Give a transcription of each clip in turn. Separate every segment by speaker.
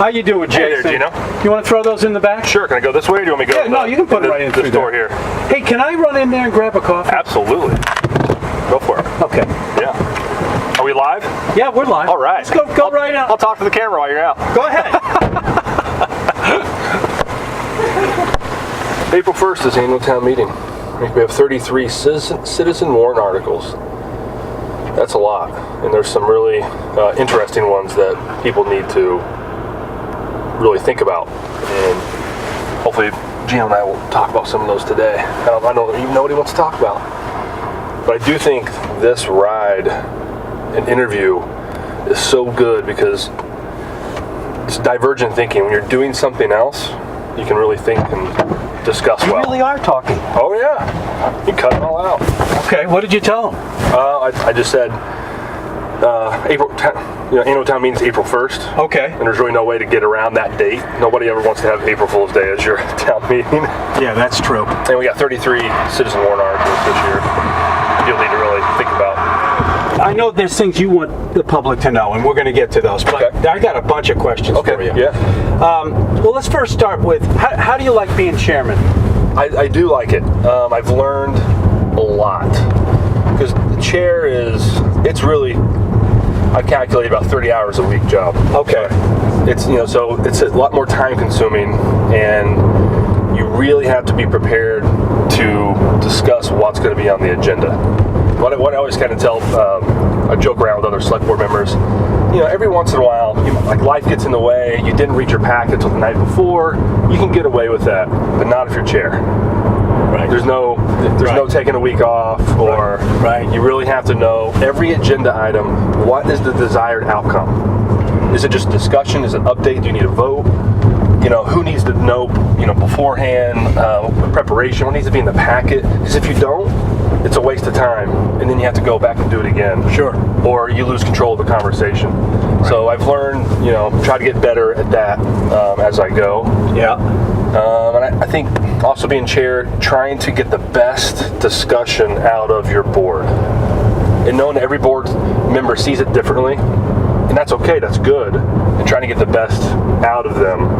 Speaker 1: How you doing, Jason?
Speaker 2: Hey there, Gino.
Speaker 1: You want to throw those in the back?
Speaker 2: Sure. Can I go this way, or do you want me to go?
Speaker 1: Yeah, no, you can put it right in
Speaker 2: the store here.
Speaker 1: Hey, can I run in there and grab a coffee?
Speaker 2: Absolutely. Go for it.
Speaker 1: Okay.
Speaker 2: Yeah. Are we live?
Speaker 1: Yeah, we're live.
Speaker 2: All right.
Speaker 1: Let's go right out.
Speaker 2: I'll talk to the camera while you're out.
Speaker 1: Go ahead.
Speaker 2: April 1st is annual town meeting. We have 33 citizen warrant articles. That's a lot, and there's some really interesting ones that people need to really think about, and hopefully Gino and I will talk about some of those today. I don't even know what he wants to talk about, but I do think this ride and interview is so good because it's divergent thinking. When you're doing something else, you can really think and discuss well.
Speaker 1: You really are talking.
Speaker 2: Oh yeah, you cut it all out.
Speaker 1: Okay, what did you tell them?
Speaker 2: I just said annual town meeting is April 1st.
Speaker 1: Okay.
Speaker 2: And there's really no way to get around that date. Nobody ever wants to have April Fool's Day as your town meeting.
Speaker 1: Yeah, that's true.
Speaker 2: And we got 33 citizen warrant articles this year. You'll need to really think about.
Speaker 1: I know there's things you want the public to know, and we're going to get to those. But
Speaker 2: Okay.
Speaker 1: I got a bunch of questions for you.
Speaker 2: Yeah.
Speaker 1: Well, let's first start with how do you like being chairman?
Speaker 2: I do like it. I've learned a lot. Because the chair it's really, I calculate about 30 hours a week job.
Speaker 1: Okay.
Speaker 2: It's, so it's a lot more time consuming, and you really have to be prepared to discuss what's going to be on the agenda. What I always kind of tell, I joke around with other select board members, every once in a while, life gets in the way, you didn't read your packet until the night before, you can get away with that, but not if you're chair.
Speaker 1: Right.
Speaker 2: There's no taking a week off, or you really have to know every agenda item. What is the desired outcome? Is it just discussion? Is it update? Do you need a vote? Who needs to know? Beforehand, preparation. What needs to be in the packet? Because if you don't, it's a waste of time, and then you have to go back and do it again.
Speaker 1: Sure.
Speaker 2: Or you lose control of the conversation. Right. So I've learned, try to get better at that as I go.
Speaker 1: Yeah.
Speaker 2: And I think also being chair, trying to get the best discussion out of your board. And knowing that every board member sees it differently, and that's okay, that's good. And trying to get the best out of them.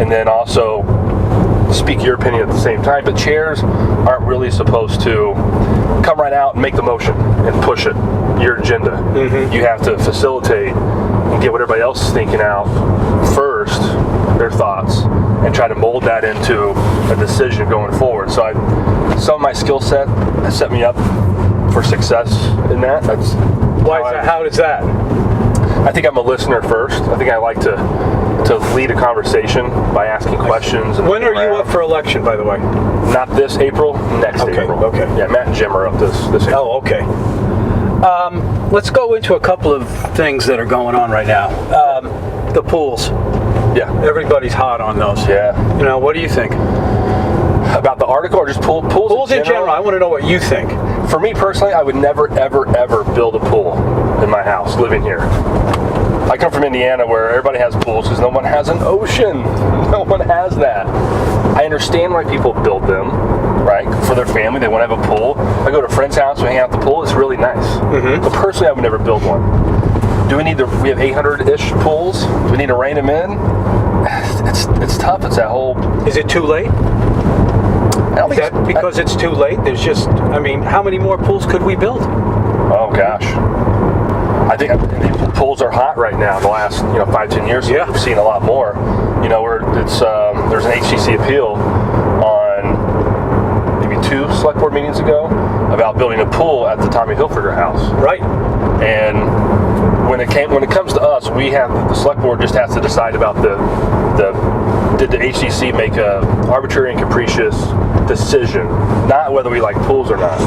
Speaker 2: And then also speak your opinion at the same time. But chairs aren't really supposed to come right out and make the motion and push it, your agenda. Mm-hmm. You have to facilitate and get what everybody else is thinking out first, their thoughts, and try to mold that into a decision going forward. So some of my skill set has set me up for success in that. That's
Speaker 1: How does that?
Speaker 2: I think I'm a listener first. I think I like to lead a conversation by asking questions. And
Speaker 1: when are you up for election, by the way?
Speaker 2: Not this April, next April.
Speaker 1: Okay.
Speaker 2: Yeah, Matt and Jim are up this April.
Speaker 1: Oh, okay. Let's go into a couple of things that are going on right now. The pools.
Speaker 2: Yeah.
Speaker 1: Everybody's hot on those.
Speaker 2: Yeah.
Speaker 1: What do you think?
Speaker 2: About the article or just pools
Speaker 1: in general? I want to know what you think.
Speaker 2: For me personally, I would never, ever, ever build a pool in my house living here. I come from Indiana where everybody has pools because no one has an ocean. No one has that. I understand why people build them, right? For their family, they want to have a pool. I go to a friend's house, we hang out at the pool, it's really nice. Mm-hmm. But personally, I would never build one. We have 800-ish pools. Do we need to rein them in? It's tough. It's that whole...
Speaker 1: Is it too late? Is that because it's too late? There's just, how many more pools could we build?
Speaker 2: Oh gosh. I think pools are hot right now. The last 5-10 years, we've seen a lot more. There's an HCC appeal on maybe 2 select board meetings ago about building a pool at the Tommy Hilfiger house.
Speaker 1: Right.
Speaker 2: And when it comes to us, the select board just has to decide about did the HCC make a arbitrary and capricious decision, not whether we like pools or not.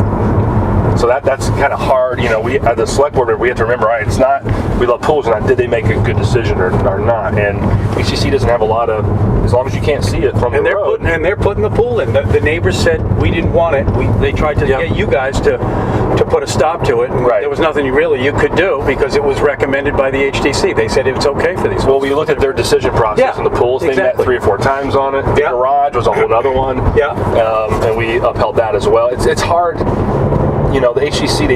Speaker 2: So that's kind of hard. We as a select board member, we have to remember, it's not we love pools, and did they make a good decision or not? And HCC doesn't have a lot of, as long as you can't see it from the road.
Speaker 1: They're putting the pool in. The neighbors said we didn't want it. They tried to get you guys to put a stop to it. And there was nothing you could do because it was recommended by the HTC. They said it's okay for these.
Speaker 2: Well, we looked at their decision process and the pools. They met 3 or 4 times on it. The garage was a whole other one.
Speaker 1: Yeah.
Speaker 2: And we upheld that as well. It's hard. The HCC,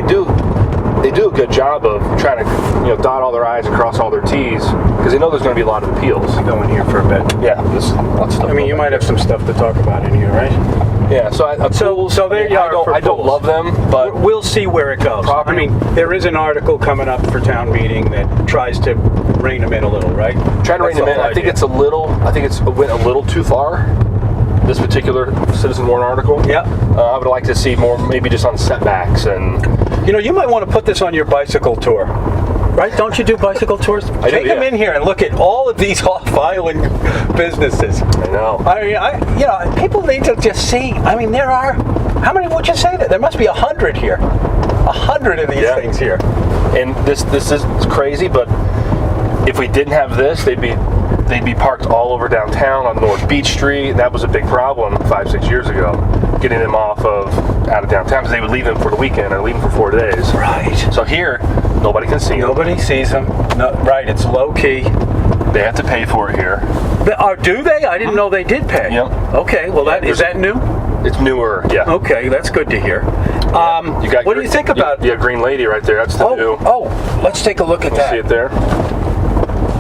Speaker 2: they do a good job of trying to dot all their I's and cross all their T's because they know there's going to be a lot of appeals.
Speaker 1: Go in here for a bit.
Speaker 2: Yeah, there's lots of stuff.
Speaker 1: I mean, you might have some stuff to talk about in here, right?
Speaker 2: Yeah, so
Speaker 1: there you are.
Speaker 2: I don't love them, but
Speaker 1: we'll see where it goes.
Speaker 2: Property.
Speaker 1: I mean, there is an article coming up for town meeting that tries to rein them in a little, right?
Speaker 2: Trying to rein them in. I think it's a little. I think it went a little too far. This particular Citizen Warren article.
Speaker 1: Yeah.
Speaker 2: I would like to see more, maybe just on setbacks and.
Speaker 1: You might want to put this on your bicycle tour, right? Don't you do bicycle tours? Take them in here and look at all of these off-island businesses.
Speaker 2: I know.
Speaker 1: I mean, people need to just see. I mean, there are. How many would you say that? There must be 100 here. 100 of these things here.
Speaker 2: And this is crazy, but if we didn't have this, they'd be parked all over downtown on North Beach Street. That was a big problem 5-6 years ago, getting them out of downtown because they would leave them for the weekend or leave them for 4 days.
Speaker 1: Right.
Speaker 2: So here, nobody can see them.
Speaker 1: Nobody sees them. No, right. It's low key.
Speaker 2: They have to pay for it here.
Speaker 1: Do they? I didn't know they did pay.
Speaker 2: Yep.
Speaker 1: Okay. Well, is that new?
Speaker 2: It's newer. Yeah.
Speaker 1: Okay, that's good to hear. What do you think about?
Speaker 2: Yeah, Green Lady right there. That's the new.
Speaker 1: Oh, let's take a look at that.
Speaker 2: See it there?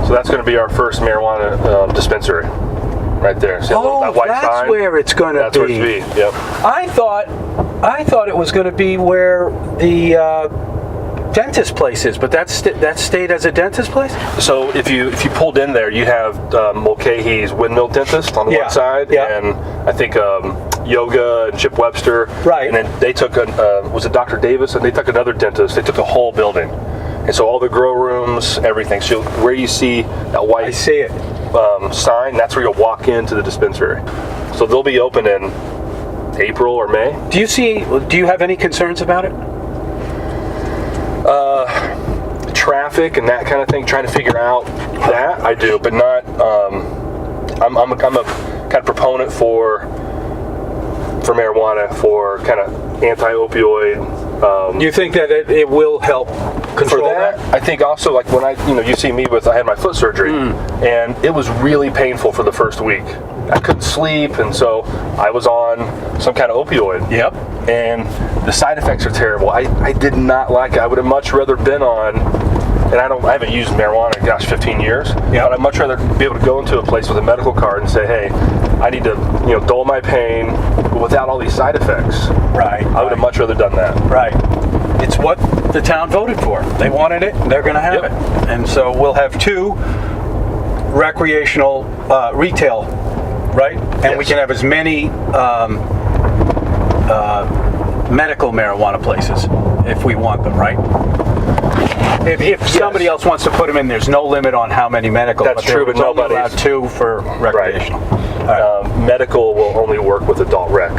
Speaker 2: So that's going to be our first marijuana dispensary, right there. See that white
Speaker 1: that's
Speaker 2: sign?
Speaker 1: Where it's going to be.
Speaker 2: That's where it's be. Yep.
Speaker 1: I thought it was going to be where the dentist place is, but that stayed as a dentist place.
Speaker 2: So if you pulled in there, you have Mulcahy's Windmill Dentist on the one side, and I think Yoga and Chip Webster.
Speaker 1: Right.
Speaker 2: And then they took was it Dr. Davis? And they took another dentist. They took the whole building. And so all the grow rooms, everything. So where you see that white sign, that's where you'll walk into the dispensary. So they'll be open in April or May.
Speaker 1: Do you have any concerns about it?
Speaker 2: Traffic and that kind of thing, trying to figure out that I do, but not. I'm a kind of proponent for marijuana, for kind of anti-opioid.
Speaker 1: You think that it will help control
Speaker 2: for that? I think also, like when you see me I had my foot surgery, and it was really painful for the first week. I couldn't sleep, and so I was on some kind of opioid.
Speaker 1: Yep.
Speaker 2: And the side effects are terrible. I did not like it. I would have much rather been on, and I haven't used marijuana in 15 years.
Speaker 1: Yeah.
Speaker 2: But I'd much rather be able to go into a place with a medical card and say, hey, I need to dull my pain without all these side effects.
Speaker 1: Right.
Speaker 2: I would have much rather done that.
Speaker 1: Right. It's what the town voted for. They wanted it, they're going to have it. And so we'll have 2 recreational retail, right? And we can have as many medical marijuana places if we want them, right? If somebody else wants to put them in, there's no limit on how many medical.
Speaker 2: That's true, but
Speaker 1: nobody allowed 2 for recreational.
Speaker 2: Right. Medical will only work with adult rec.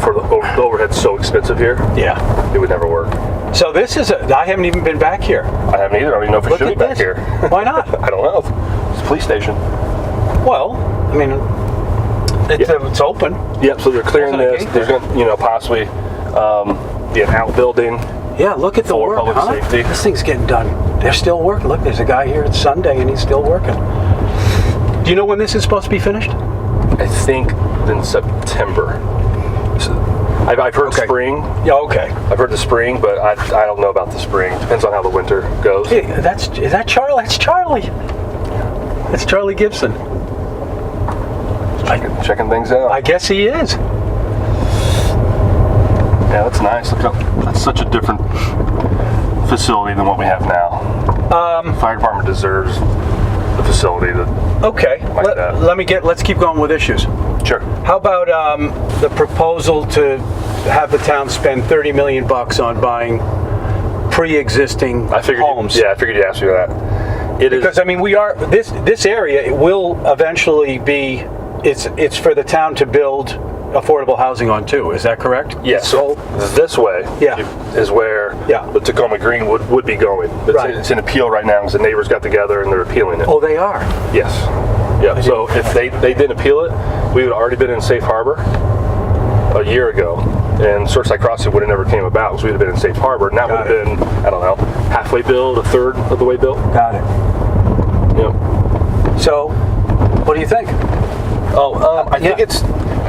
Speaker 2: For the overhead's so expensive here.
Speaker 1: Yeah,
Speaker 2: it would never work.
Speaker 1: So this is I haven't even been back here.
Speaker 2: I haven't either. I don't even know if we should be back here.
Speaker 1: Why not?
Speaker 2: I don't know. It's a police station.
Speaker 1: Well, I mean, it's open.
Speaker 2: Yep. So they're clearing this. There's going to, possibly be an outbuilding.
Speaker 1: Yeah, look at the work,
Speaker 2: public safety.
Speaker 1: This thing's getting done. They're still working. Look, there's a guy here. It's Sunday, and he's still working. Do you know when this is supposed to be finished?
Speaker 2: I think in September. I've heard spring.
Speaker 1: Yeah, okay.
Speaker 2: I've heard the spring, but I don't know about the spring. Depends on how the winter goes.
Speaker 1: Hey, is that Charlie? That's Charlie. That's Charlie Gibson.
Speaker 2: Checking things out.
Speaker 1: I guess he is.
Speaker 2: Yeah, that's nice. That's such a different facility than what we have now. Fire department deserves the facility that.
Speaker 1: Okay. Let's keep going with issues.
Speaker 2: Sure.
Speaker 1: How about the proposal to have the town spend $30 million on buying pre-existing homes?
Speaker 2: I figured you'd ask me that.
Speaker 1: Because I mean, we are this area. It will eventually be. It's for the town to build affordable housing on too. Is that correct?
Speaker 2: Yes. So this way is where the Tacoma Green would be going. It's in appeal right now because the neighbors got together and they're appealing it.
Speaker 1: Oh, they are?
Speaker 2: Yes. Yeah. So if they didn't appeal it, we would have already been in Safe Harbor a year ago. And Surfside Crossing would have never came about because we would have been in Safe Harbor. And that would have been, I don't know, halfway built, a third of the way built.
Speaker 1: Got it.
Speaker 2: Yep.
Speaker 1: So, what do you think?
Speaker 2: I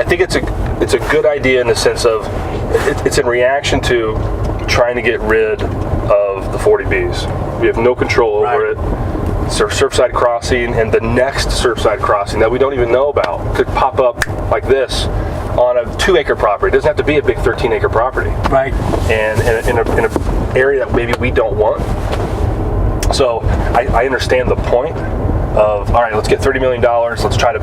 Speaker 2: think it's a good idea in the sense of it's in reaction to trying to get rid of the 40Bs. We have no control over it. Surfside Crossing and the next Surfside Crossing that we don't even know about could pop up like this on a 2-acre property. It doesn't have to be a big 13-acre property.
Speaker 1: Right.
Speaker 2: And in an area that maybe we don't want. So I understand the point of, all right, let's get $30 million. Let's try to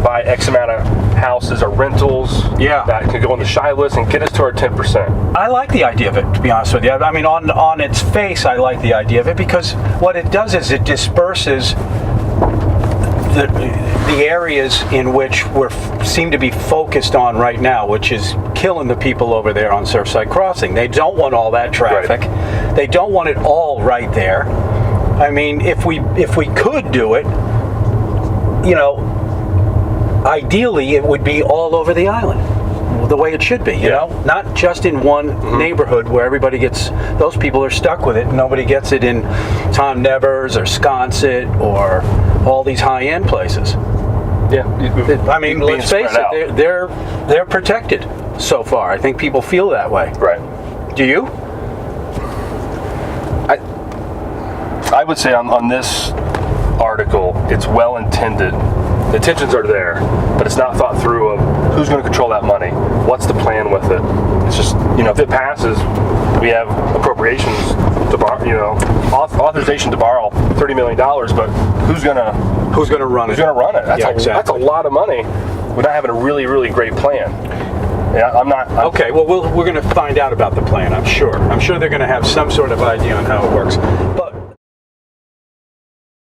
Speaker 2: buy X amount of houses or rentals that can go on the shy list and get us to our 10%.
Speaker 1: I like the idea of it, to be honest with you. I mean, on its face, I like the idea of it because what it does is it disperses the areas in which seem to be focused on right now, which is killing the people over there on Surfside Crossing. They don't want all that traffic. Right. They don't want it all right there. I mean, if we could do it, ideally it would be all over the island, the way it should be, you know? Not just in one neighborhood where everybody gets, those people are stuck with it, and nobody gets it in Tom Nevers or Sconset or all these high-end places.
Speaker 2: Yeah.
Speaker 1: I mean, let's face it, they're protected so far. I think people feel that way.
Speaker 2: Right.
Speaker 1: Do you?
Speaker 2: I would say on this article, it's well intended. The intentions are there, but it's not thought through of who's going to control that money. What's the plan with it? It's just, if it passes, we have appropriations to borrow, authorization to borrow $30 million, but who's going to run it?
Speaker 1: Who's going to run it?
Speaker 2: That's a lot of money without having a really, really great plan. Yeah,
Speaker 1: Okay, well, we're going to find out about the plan, I'm sure. I'm sure they're going to have some sort of idea on how it works. But